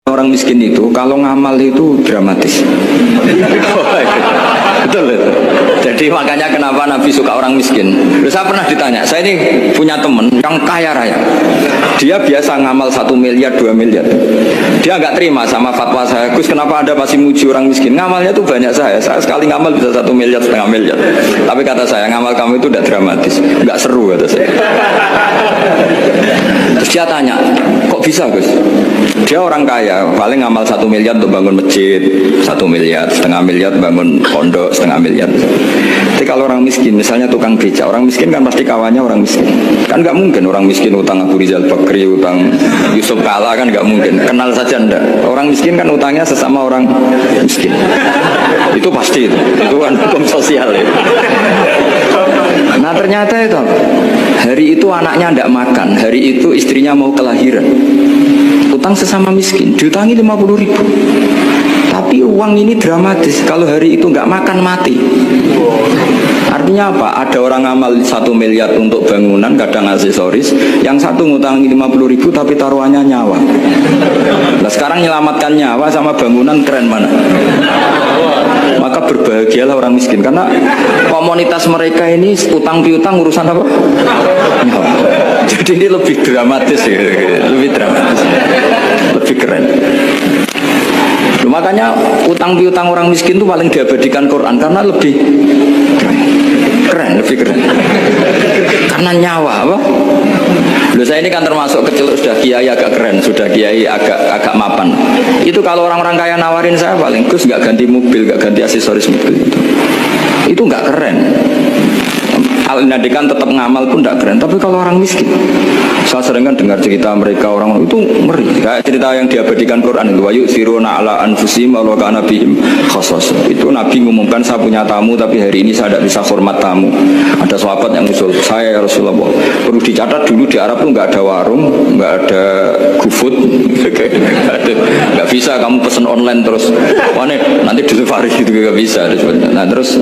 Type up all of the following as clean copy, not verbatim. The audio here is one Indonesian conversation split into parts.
Orang miskin itu kalau ngamal itu dramatis. Betul. Jadi makanya kenapa Nabi suka orang miskin. Saya pernah ditanya, saya ini punya teman yang kaya raya. Dia biasa ngamal 1 miliar, 2 miliar. Dia nggak terima sama fatwa saya, Gus kenapa Anda masih muji orang miskin? Ngamalnya tuh banyak saya sekali ngamal bisa 1 miliar, setengah miliar. Tapi kata saya, ngamal kamu itu tidak dramatis, nggak seru kata saya. Terus dia tanya, kok bisa Gus? Dia orang kaya, paling ngamal 1 miliar untuk bangun masjid, 1 miliar, setengah miliar bangun pondok, setengah miliar. Tapi kalau orang miskin, misalnya tukang beca, orang miskin kan pasti kawannya orang miskin. Kan nggak mungkin orang miskin utang Abu Rizal Bakri, utang Yusuf Kala, kan nggak mungkin. Kenal saja enggak. Orang miskin kan utangnya sesama orang miskin. Itu pasti itu kan hukum sosial ya. Nah ternyata itu hari itu anaknya tidak makan, hari itu istrinya mau kelahiran, utang sesama miskin, diutangi 50.000. Tapi uang ini dramatis, kalau hari itu nggak makan mati. Artinya apa? Ada orang amal 1 miliar untuk bangunan, kadang aksesoris, yang satu ngutangi 50.000 tapi taruhannya nyawa. Nah sekarang menyelamatkan nyawa sama bangunan keren mana? Maka berbahagialah orang miskin, karena komunitas mereka ini utang piutang urusan apa? Nyawa. Jadi ini lebih dramatis ya, lebih dramatis, lebih keren. Makanya utang piutang orang miskin itu paling diabadikan Quran karena lebih keren, lebih keren. Karena nyawa apa? Loh, saya ini kan termasuk kecil sudah kiai agak keren, sudah kiai agak mapan. Itu kalau orang-orang kaya nawarin saya paling Gus nggak ganti mobil, nggak ganti aksesoris mobil itu nggak keren. Al-Nadikan tetap ngamal pun tidak keren. Tapi kalau orang miskin, saya sering kan dengar cerita mereka orang itu ngeri. Kayak cerita yang diabadikan Quran itu, wa yusiruna ala anfusihim wa kana bihim khassas. Itu Nabi mengumumkan saya punya tamu tapi hari ini saya tidak bisa hormat tamu. Ada sahabat yang usul, saya ya Rasulullah, perlu dicatat dulu di Arab tuh nggak ada warung, nggak ada GoFood, nggak bisa kamu pesen online terus. Wah nanti delivery gitu nggak bisa. Nah terus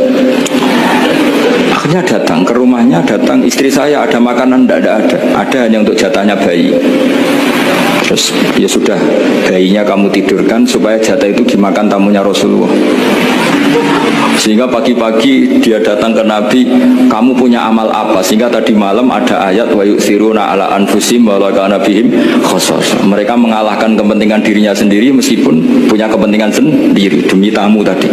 akhirnya datang ke rumahnya, datang istri saya ada makanan, tidak ada hanya untuk jatahnya bayi. Terus ya sudah, bayinya kamu tidurkan supaya jatah itu dimakan tamunya Rasulullah. Sehingga pagi-pagi dia datang ke Nabi, kamu punya amal apa? Sehingga tadi malam ada ayat wa yusiruna ala anfusihim wa kana bihim khassas. Mereka mengalahkan kepentingan dirinya sendiri meskipun punya kepentingan sendiri demi tamu tadi.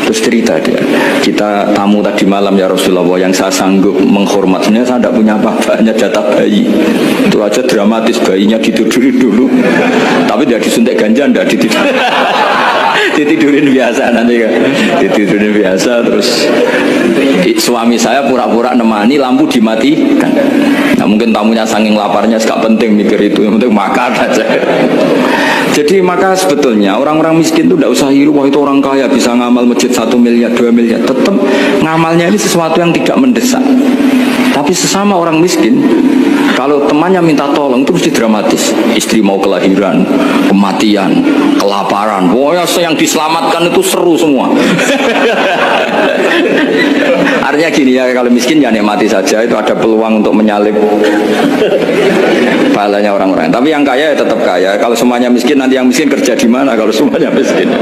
Terus cerita dia, kita tamu tadi malam ya Rasulullah, yang saya sanggup menghormat, sebenarnya saya tidak punya apa-apa, hanya jatah bayi. Itu aja dramatis, bayinya ditidurin dulu, tapi dia disuntik ganja, tidak ditidurin. Ditidurin biasa nanti kan, ditidurin biasa. Terus suami saya pura-pura nemani, lampu dimatikan. Nah mungkin tamunya saking laparnya gak penting mikir itu, yang penting makan aja. Jadi maka sebetulnya orang-orang miskin itu tidak usah hiru, wah itu orang kaya bisa ngamal masjid 1 miliar, 2 miliar. Tetap ngamalnya ini sesuatu yang tidak mendesak. Tapi sesama orang miskin, kalau temannya minta tolong itu mesti dramatis. Istri mau kelahiran, kematian, kelaparan. Wah yang diselamatkan itu seru semua. Artinya gini ya, kalau miskin ya nikmati saja, itu ada peluang untuk menyalip pahalanya orang-orang. Tapi yang kaya ya tetap kaya. Kalau semuanya miskin, nanti yang miskin kerja di mana kalau semuanya miskin?